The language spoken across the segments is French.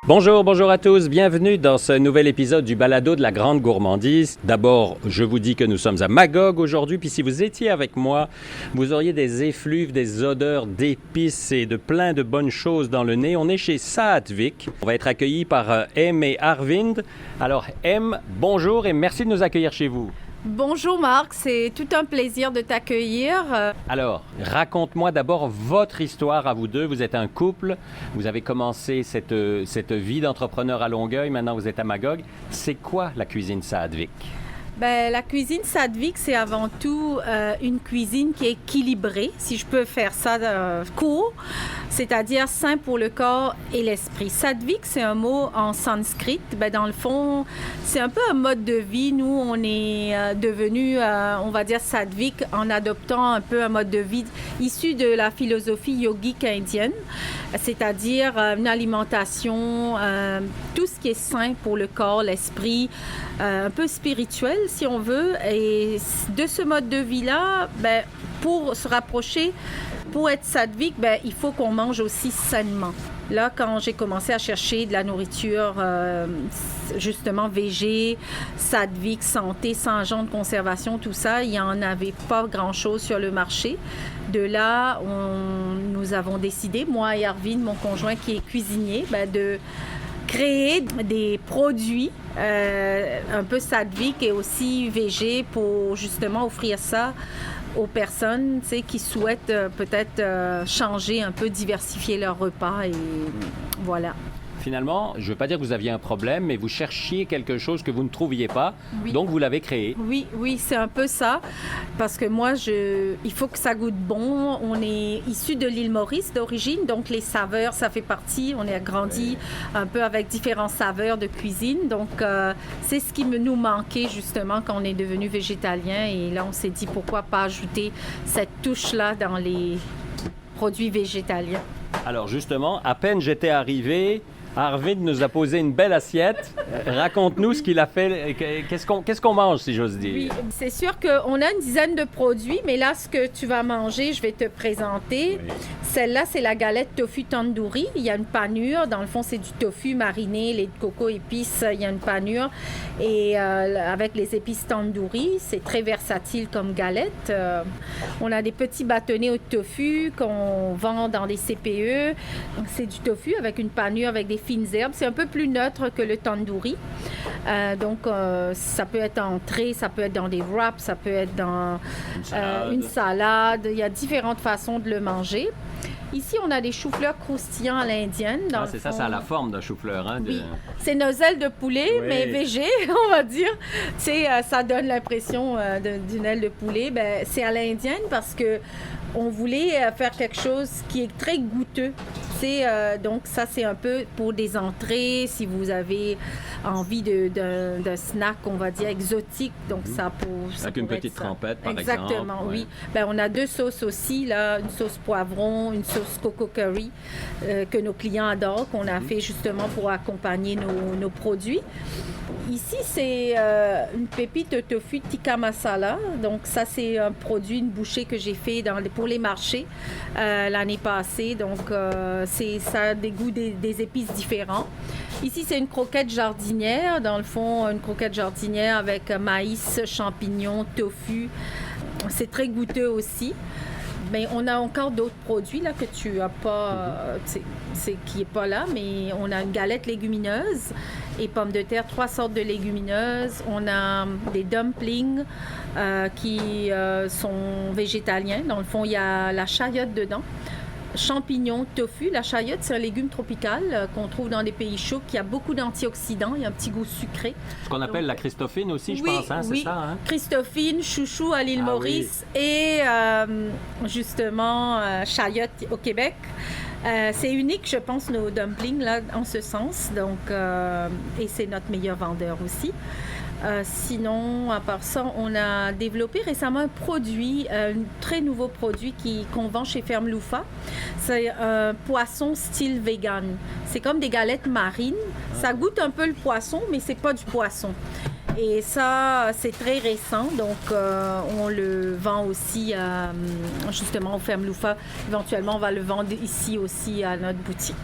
Bonjour, bonjour à tous. Bienvenue dans ce nouvel épisode du Balado de la Grande Gourmandise. D'abord, je vous dis que nous sommes à Magog aujourd'hui, puis si vous étiez avec moi, vous auriez des effluves, des odeurs d'épices et de plein de bonnes choses dans le nez. On est chez Saatvik. On va être accueillis par M et Arvind. Alors, M, bonjour et merci de nous accueillir chez vous. Bonjour Marc, c'est tout un plaisir de t'accueillir. Alors, raconte-moi d'abord votre histoire à vous deux. Vous êtes un couple, vous avez commencé cette vie d'entrepreneur à Longueuil, maintenant vous êtes à Magog. C'est quoi la cuisine Saatvik? La cuisine Saatvik, c'est avant tout une cuisine qui est équilibrée, si je peux faire ça court, c'est-à-dire sain pour le corps et l'esprit. Saatvik, c'est un mot en sanskrit. Dans le fond, c'est un peu un mode de vie. Nous, on est devenu, on va dire, Saatvik en adoptant un peu un mode de vie issu de la philosophie yogique indienne, c'est-à-dire une alimentation, tout ce qui est sain pour le corps, l'esprit, un peu spirituel, si on veut. Et de ce mode de vie-là, pour se rapprocher, pour être Saatvik, il faut qu'on mange aussi sainement. Là, quand j'ai commencé à chercher de la nourriture, justement végé, Saatvik, santé, sans agent de conservation, tout ça, il n'y en avait pas grand-chose sur le marché. De là, nous avons décidé, moi et Arvind, mon conjoint qui est cuisinier, de créer des produits un peu Saatvik et aussi végé pour justement offrir ça aux personnes qui souhaitent peut-être changer un peu, diversifier leur repas et voilà. Finalement, je ne veux pas dire que vous aviez un problème, mais vous cherchiez quelque chose que vous ne trouviez pas, oui. Donc vous l'avez créé. Oui, c'est un peu ça, parce que moi, il faut que ça goûte bon. On est issu de l'île Maurice d'origine, donc les saveurs, ça fait partie. On est grandi un peu avec différentes saveurs de cuisine, donc c'est ce qui nous manquait justement quand on est devenu végétalien. Et là, on s'est dit pourquoi pas ajouter cette touche-là dans les produits végétaliens. Alors justement, à peine j'étais arrivé, Arvind nous a posé une belle assiette. Raconte-nous ce qu'il a fait. Qu'est-ce qu'on mange, si j'ose dire? Oui, c'est sûr qu'on a une dizaine de produits, mais là, ce que tu vas manger, je vais te présenter. Oui. Celle-là, c'est la galette tofu tandoori. Il y a une panure. Dans le fond, c'est du tofu mariné, lait de coco, épices. Il y a une panure. Et avec les épices tandoori, c'est très versatile comme galette. On a des petits bâtonnets au tofu qu'on vend dans des CPE. C'est du tofu avec une panure avec des fines herbes. C'est un peu plus neutre que le tandoori. Ça peut être en entrée, ça peut être dans des wraps, ça peut être dans une salade. Il y a différentes façons de le manger. Ici, on a des choux-fleurs croustillants à l'indienne. C'est ça, ça a la forme d'un chou-fleur. Hein, Oui, c'est nos ailes de poulet, mais végé, on va dire. Ça donne l'impression d'une aile de poulet. C'est à l'indienne parce que on voulait faire quelque chose qui est très goûteux. Donc, ça, c'est un peu pour des entrées, si vous avez envie d'un snack, on va dire, exotique. Donc, avec une petite trempette, par exemple. Exactement, oui. On a deux sauces aussi, là, une sauce poivron, une sauce coco curry que nos clients adorent, qu'on a fait justement pour accompagner nos produits. Ici, c'est une pépite tofu tikka masala. Donc, ça, c'est un produit, une bouchée que j'ai fait pour les marchés l'année passée. Donc, ça a des goûts des épices différents. Ici, c'est une croquette jardinière. Dans le fond, une croquette jardinière avec maïs, champignons, tofu. C'est très goûteux aussi. Mais on a encore d'autres produits là, que tu n'as pas, qui n'est pas là, mais on a une galette légumineuse et pommes de terre, 3 sortes de légumineuses. On a des dumplings qui sont végétaliens. Dans le fond, il y a la chayote dedans. Champignons, tofu. La chayote, c'est un légume tropical qu'on trouve dans des pays chauds qui a beaucoup d'antioxydants. Il y a un petit goût sucré. Ce qu'on appelle la Christophine aussi, je pense, hein, c'est ça? Hein? Christophine, chouchou à l'île Maurice et justement chayote au Québec. C'est unique, je pense, nos dumplings, là, en ce sens. Donc, et c'est notre meilleur vendeur aussi. Sinon, à part ça, on a développé récemment un produit, un très nouveau produit qu'on vend chez Ferme Loufa. C'est un poisson style vegan. C'est comme des galettes marines. Ça goûte un peu le poisson, mais c'est pas du poisson. Et ça, c'est très récent, donc on le vend aussi justement au Ferme Loufa. Éventuellement, on va le vendre ici aussi à notre boutique.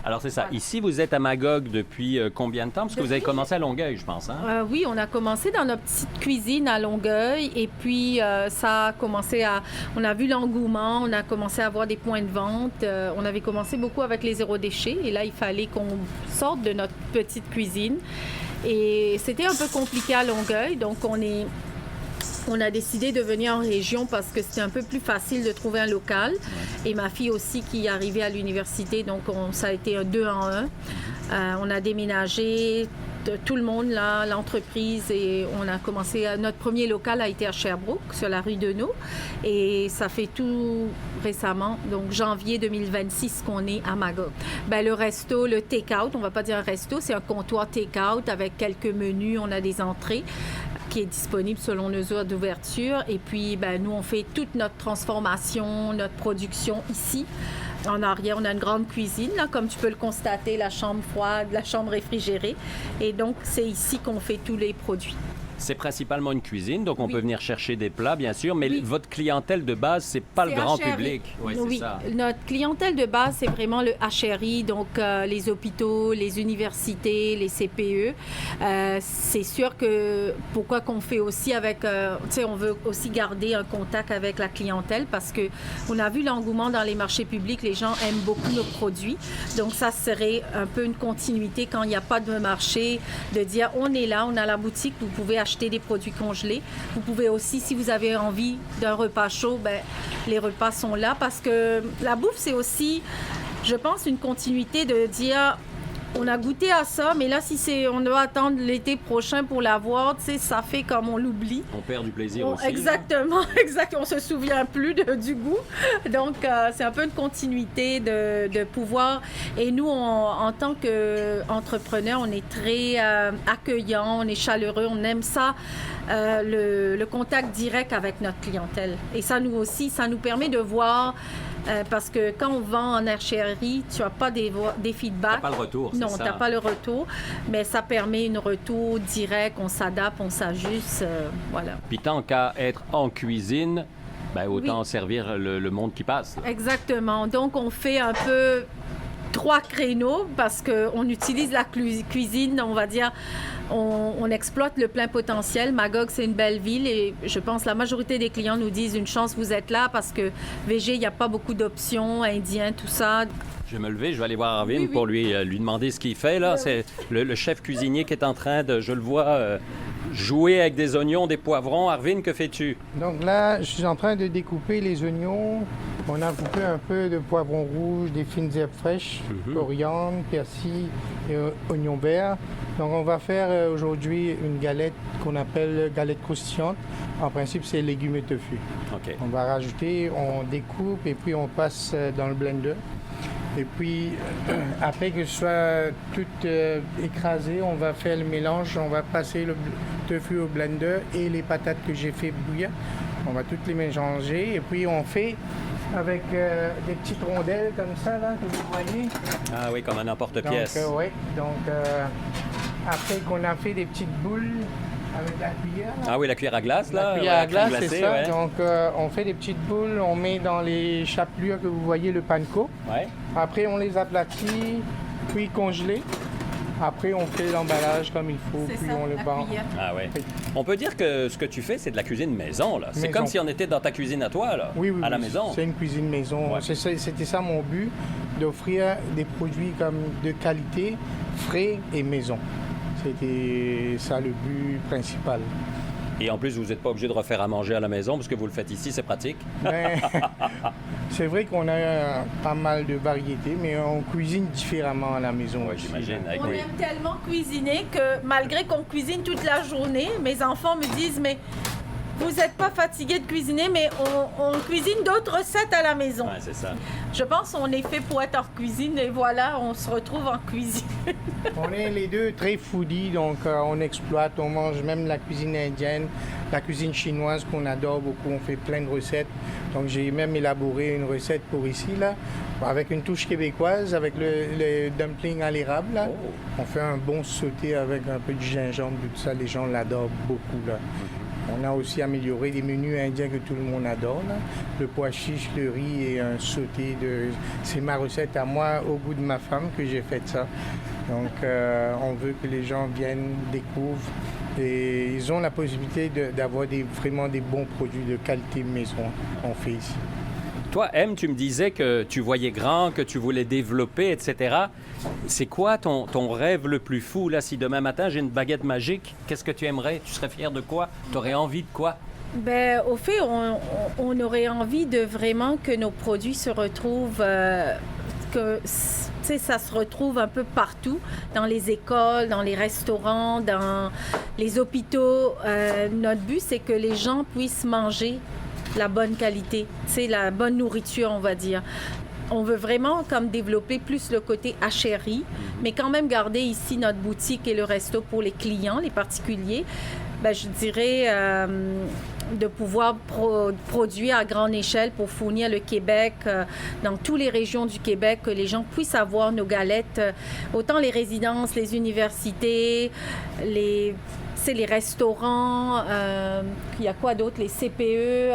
Alors, c'est ça. Voilà. Ici, vous êtes à Magog depuis combien de temps? Parce que vous avez commencé à Longueuil, je pense. Hein? Oui, on a commencé dans notre petite cuisine à Longueuil et puis ça a commencé à... On a vu l'engouement, on a commencé à avoir des points de vente. On avait commencé beaucoup avec les zéro déchets et là, il fallait qu'on sorte de notre petite cuisine. Et c'était un peu compliqué à Longueuil, donc on a décidé de venir en région parce que c'était un peu plus facile de trouver un local. Et ma fille aussi qui est arrivée à l'université, donc ça a été un 2 en 1. On a déménagé, tout le monde, là, l'entreprise, et on a commencé... Notre premier local a été à Sherbrooke, sur la rue Deneau. Et ça fait tout récemment, donc janvier 2026, qu'on est à Magog. Le resto, le take-out, on ne va pas dire un resto, c'est un comptoir take-out avec quelques menus, on a des entrées qui est disponible selon nos heures d'ouverture. Et puis, nous, on fait toute notre transformation, notre production ici. En arrière, on a une grande cuisine, là, comme tu peux le constater, la chambre froide, la chambre réfrigérée. Et donc, c'est ici qu'on fait tous les produits. C'est principalement une cuisine, donc on peut venir chercher des plats, bien sûr, mais votre clientèle de base, c'est pas le grand public. Oui, c'est ça. Notre clientèle de base, c'est vraiment le HRI, donc les hôpitaux, les universités, les CPE. C'est sûr que pourquoi qu'on fait aussi avec, on veut aussi garder un contact avec la clientèle parce que on a vu l'engouement dans les marchés publics, les gens aiment beaucoup nos produits. Donc ça serait un peu une continuité quand il n'y a pas de marché, de dire on est là, on a la boutique, vous pouvez acheter des produits congelés. Vous pouvez aussi, si vous avez envie d'un repas chaud, les repas sont là parce que la bouffe, c'est aussi, je pense, une continuité de dire on a goûté à ça, mais là, si on doit attendre l'été prochain pour l'avoir, ça fait comme on l'oublie. On perd du plaisir aussi. Exactement, exactement. On se souvient plus du goût. Donc, c'est un peu une continuité de pouvoir. Et nous, en tant qu'entrepreneurs, on est très accueillants, on est chaleureux, on aime ça, le contact direct avec notre clientèle. Et ça, nous aussi, ça nous permet de voir... parce que quand on vend en archerie, tu n'as pas des feedbacks. Tu n'as pas le retour, c'est ça. Non, tu n'as pas le retour, mais ça permet un retour direct, on s'adapte, on s'ajuste, voilà. Puis tant qu'à être en cuisine, autant servir le monde qui passe. Là. Exactement. Donc, on fait un peu 3 créneaux parce qu'on utilise la cuisine, on va dire... On exploite le plein potentiel. Magog, c'est une belle ville et je pense que la majorité des clients nous disent une chance vous êtes là parce que VG, il n'y a pas beaucoup d'options, indien, tout ça. Je vais me lever, je vais aller voir Arvin pour lui demander ce qu'il fait. Là. C'est le chef cuisinier qui est en train de, je le vois, jouer avec des oignons, des poivrons. Arvin, que fais-tu? Donc là, je suis en train de découper les oignons. On a coupé un peu de poivron rouge, des fines herbes fraîches, coriandre, persil et oignons verts. Donc on va faire aujourd'hui une galette qu'on appelle galette croustillante. En principe, c'est légumes et tofu. Okay. On va rajouter, on découpe et puis on passe dans le blender. Et puis, après que ce soit tout écrasé, on va faire le mélange. On va passer le tofu au blender et les patates que j'ai fait bouillir. On va toutes les mélanger et puis on fait avec des petites rondelles comme ça, là, que vous voyez. Ah oui, comme un emporte-pièce. Oui, donc après qu'on a fait des petites boules avec la cuillère. Là. Ah oui, la cuillère à glace, là. La cuillère à glace, glacée, c'est ça. Ouais. Donc on fait des petites boules, on met dans les chapelures que vous voyez, le panko. Ouais. Après, on les aplatit, puis congelés. Après, on fait l'emballage comme il faut, puis on le vend. Ah ouais. On peut dire que ce que tu fais, c'est de la cuisine maison, là. C'est comme si on était dans ta cuisine à toi, là. Oui, à la maison. C'est une cuisine maison. Ouais. C'était ça mon but, d'offrir des produits comme de qualité, frais et maison. C'était ça le but principal. Et en plus, vous n'êtes pas obligé de refaire à manger à la maison parce que vous le faites ici, c'est pratique. Ben, c'est vrai qu'on a pas mal de variétés, mais on cuisine différemment à la maison. Oui, j'imagine. On aime tellement cuisiner que malgré qu'on cuisine toute la journée, mes enfants me disent, mais vous n'êtes pas fatigué de cuisiner, mais on cuisine d'autres recettes à la maison. Oui, c'est ça. Je pense qu'on est fait pour être en cuisine et voilà, on se retrouve en cuisine. On est les deux très foodies, donc on exploite, on mange même la cuisine indienne, la cuisine chinoise qu'on adore beaucoup, on fait plein de recettes. Donc j'ai même élaboré une recette pour ici, là, avec une touche québécoise, avec le dumpling à l'érable. Là. On fait un bon sauté avec un peu de gingembre, tout ça, les gens l'adorent beaucoup. Là. On a aussi amélioré des menus indiens que tout le monde adore, là. Le pois chiche, le riz et un sauté de... C'est ma recette à moi, au goût de ma femme, que j'ai fait ça. Donc, on veut que les gens viennent, découvrent. Et ils ont la possibilité d'avoir vraiment des bons produits de qualité maison qu'on fait ici. Toi, M, tu me disais que tu voyais grand, que tu voulais développer, etc. C'est quoi ton rêve le plus fou, là? Si demain matin, j'ai une baguette magique, qu'est-ce que tu aimerais? Tu serais fier de quoi? Tu aurais envie de quoi? Ben, au fait, on aurait envie de vraiment que nos produits se retrouvent, que ça se retrouve un peu partout, dans les écoles, dans les restaurants, dans les hôpitaux. Notre but, c'est que les gens puissent manger la bonne qualité, la bonne nourriture, on va dire. On veut vraiment comme développer plus le côté achérie, mais quand même garder ici notre boutique et le resto pour les clients, les particuliers. Ben, je dirais de pouvoir produire à grande échelle pour fournir le Québec dans toutes les régions du Québec, que les gens puissent avoir nos galettes, autant les résidences, les universités, les restaurants, il y a quoi d'autre? Les CPE.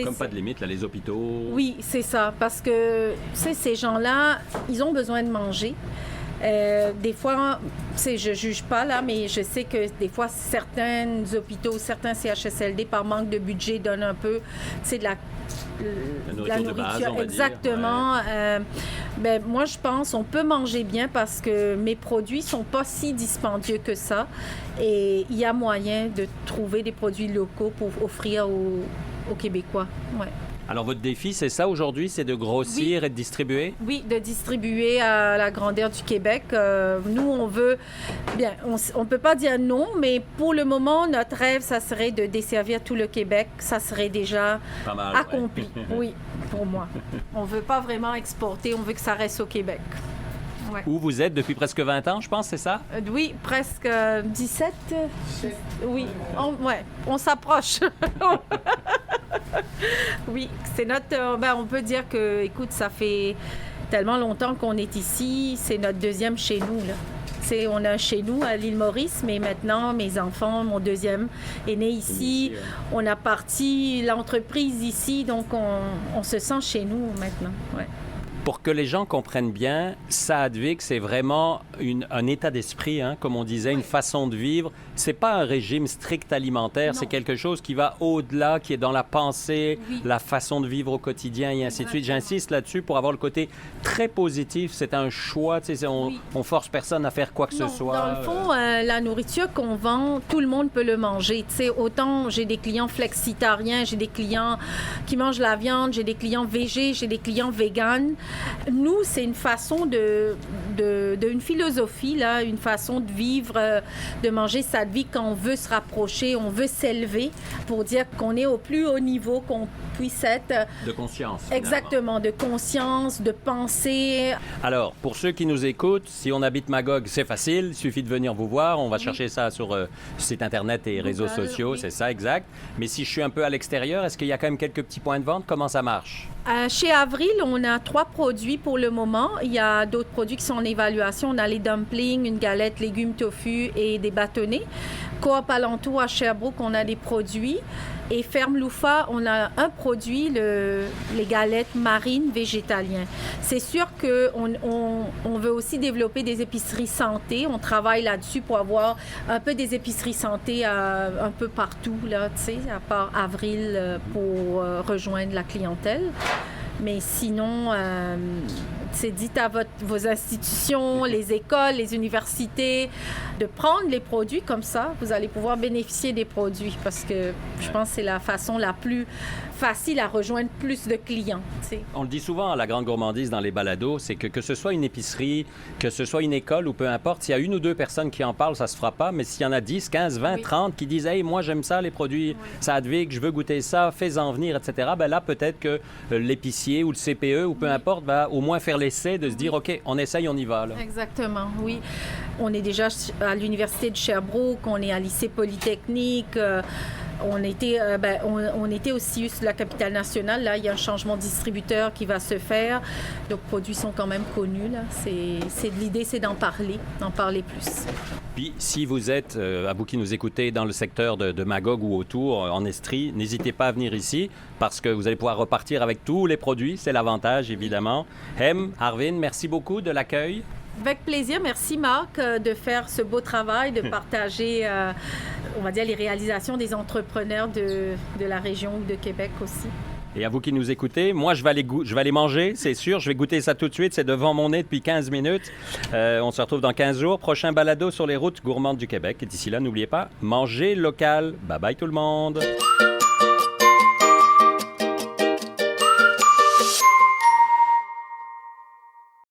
Comme pas de limite, là, les hôpitaux. Oui, c'est ça. Parce que ces gens-là, ils ont besoin de manger. Des fois, je juge pas là, mais je sais que des fois, certains hôpitaux, certains CHSLD, par manque de budget, donnent un peu de la nourriture. De base, on va exactement. dire. Ouais. Ben, moi, je pense qu'on peut manger bien parce que mes produits sont pas si dispendieux que ça. Et il y a moyen de trouver des produits locaux pour offrir aux Québécois. Ouais. Alors, votre défi, c'est ça aujourd'hui, c'est de grossir Oui. et de distribuer? Oui, de distribuer à la grandeur du Québec. Nous, on veut... Bien, on ne peut pas dire non, mais pour le moment, notre rêve, ça serait de desservir tout le Québec. Ça serait déjà Pas mal, accompli. ouais. Oui, pour moi. On ne veut pas vraiment exporter, on veut que ça reste au Québec. Ouais. Où vous êtes depuis presque 20 ans, je pense, c'est ça? Oui, presque 17. Oui, on s'approche. Oui, c'est notre... on peut dire que, écoute, ça fait tellement longtemps qu'on est ici, c'est notre deuxième chez nous, là. On a chez nous à l'île Maurice, mais maintenant, mes enfants, mon deuxième est né ici. On a parti l'entreprise ici, donc on se sent chez nous maintenant. Ouais. Pour que les gens comprennent bien, Saadvik, c'est vraiment un état d'esprit, hein, comme on disait, une façon de vivre. C'est pas un régime strict alimentaire, c'est quelque chose qui va au-delà, qui est dans la pensée, la façon de vivre au quotidien et ainsi de suite. J'insiste là-dessus pour avoir le côté très positif. C'est un choix, on force personne à faire quoi que ce soit. Dans le fond, la nourriture qu'on vend, tout le monde peut le manger. Autant j'ai des clients flexitariens, j'ai des clients qui mangent la viande, j'ai des clients végés, j'ai des clients véganes. Nous, c'est une façon une philosophie, là, une façon de vivre, de manger sa vie quand on veut se rapprocher, on veut s'élever pour dire qu'on est au plus haut niveau qu'on puisse être. De conscience. Exactement, de conscience, de pensée. Alors, pour ceux qui nous écoutent, si on habite Magog, c'est facile, il suffit de venir vous voir. On va chercher ça sur site Internet et réseaux sociaux, c'est ça, exact. Mais si je suis un peu à l'extérieur, est-ce qu'il y a quand même quelques petits points de vente? Comment ça marche? Chez Avril, on a 3 produits pour le moment. Il y a d'autres produits qui sont en évaluation. On a les dumplings, une galette, légumes, tofu et des bâtonnets. Coop Alentour à Sherbrooke, on a des produits. Et Ferme Loufa, on a un produit, les galettes marines végétaliennes. C'est sûr qu'on veut aussi développer des épiceries santé. On travaille là-dessus pour avoir un peu des épiceries santé un peu partout, là, tu sais, à part Avril pour rejoindre la clientèle. Mais sinon, dites à vos institutions, les écoles, les universités, de prendre les produits comme ça. Vous allez pouvoir bénéficier des produits parce que je pense que c'est la façon la plus facile à rejoindre plus de clients. T'sais. On le dit souvent à la Grande Gourmandise dans les balados, c'est que ce soit une épicerie, que ce soit une école ou peu importe, s'il y a 1 ou 2 personnes qui en parlent, ça se fera pas. Mais s'il y en a 10, 15, 20, 30 qui disent « Hey, moi j'aime ça, les produits Saadvik, je veux goûter ça, fais-en venir, etc. » Ben là, peut-être que l'épicier ou le CPE ou peu importe va au moins faire l'essai de se dire « OK, on essaye, on y va. » là. Exactement, oui. On est déjà à l'Université de Sherbrooke, on est à lycée Polytechnique. On était aussi sur la capitale nationale. Là, il y a un changement de distributeur qui va se faire. Nos produits sont quand même connus. Là. L'idée, c'est d'en parler plus. Puis, si vous êtes, à vous qui nous écoutez, dans le secteur de Magog ou autour, en Estrie, n'hésitez pas à venir ici parce que vous allez pouvoir repartir avec tous les produits. C'est l'avantage, évidemment. Hem, Arvin, merci beaucoup de l'accueil. Avec plaisir. Merci, Marc, de faire ce beau travail, de partager, on va dire, les réalisations des entrepreneurs de la région ou de Québec aussi. Et à vous qui nous écoutez, moi, je vais aller manger, c'est sûr. Je vais goûter ça tout de suite. C'est devant mon nez depuis 15 minutes. On se retrouve dans 15 jours. Prochain balado sur les routes gourmandes du Québec. Et d'ici là, n'oubliez pas, mangez local. Bye-bye tout le monde.